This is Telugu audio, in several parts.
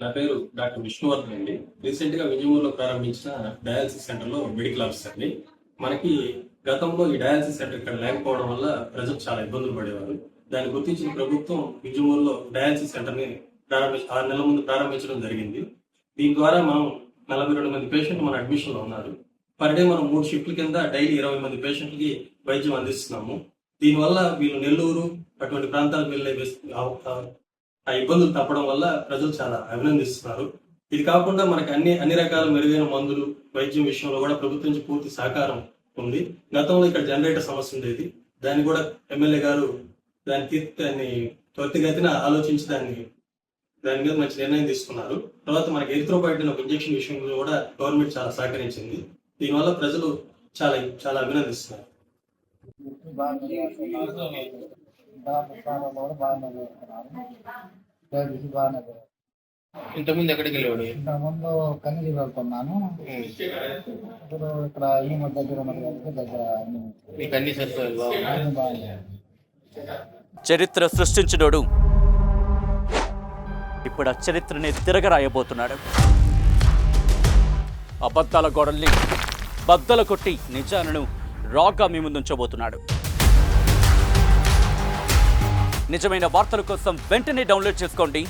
నా పేరు డాక్టర్ విష్ణువర్ధన్ అండి. రీసెంట్ గా విజయవాడలో ప్రారంభించిన డయాలసిస్ సెంటర్ లో మెడికల్ ఆఫీసర్ అండి. మనకి గతంలో ఈ డయాలసిస్ సెంటర్ ఇక్కడ లేకపోవడం వల్ల ప్రజలు చాలా ఇబ్బందులు పడేవారు. దాన్ని గుర్తించిన ప్రభుత్వం విజయవాడలో డయాలసిస్ సెంటర్ ని 6 నెలల ముందు ప్రారంభించడం జరిగింది. దీని ద్వారా మనం 42 మంది పేషెంట్లు మన అడ్మిషన్ లో ఉన్నారు. పర్ డే మనం 3 షిఫ్ట్ల కింద డైలీ 20 మంది పేషెంట్లకి వైద్యం అందిస్తున్నాము. దీనివల్ల వీళ్ళు నెల్లూరు అటువంటి ప్రాంతాలకు వెళ్ళే ఆ ఇబ్బందులు తప్పడం వల్ల ప్రజలు చాలా అభినందిస్తున్నారు. ఇది కాకుండా మనకి అన్ని రకాల మెరుగైన మందులు వైద్యం విషయంలో కూడా ప్రభుత్వం నుంచి పూర్తి సహకారం ఉంది. గతంలో ఇక్కడ జనరేటర్ సమస్య ఉండేది. దాన్ని కూడా ఎమ్మెల్యే గారు దాన్ని త్వరితగతిన ఆలోచించి దాని మీద మంచి నిర్ణయం తీసుకున్నారు. తర్వాత మనకి ఎరిథ్రోపాయిటిన్ ఒక ఇంజెక్షన్ విషయంలో కూడా గవర్నమెంట్ చాలా సహకరించింది. దీనివల్ల ప్రజలు చాలా చాలా అభినందిస్తున్నారు. ఇంతకుముందు ఎక్కడికి వెళ్ళేవాడు? ఇంతకుముందు కన్నీరు వెళ్తున్నాను. ఇప్పుడు ఇక్కడ ఈ దగ్గర దగ్గర మీకు అన్ని సదుపాయాలు బాగున్నాయి. చరిత్ర సృష్టించినోడు ఇప్పుడు ఆ చరిత్రని తిరగరాయబోతున్నాడు. అబద్ధాల గోడల్ని బద్దలు కొట్టి నిజాలను రాగా మీ ముందుంచబోతున్నాడు. నిజమైన వార్తల కోసం వెంటనే డౌన్లోడ్ చేసుకోండి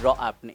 రా యాప్ని.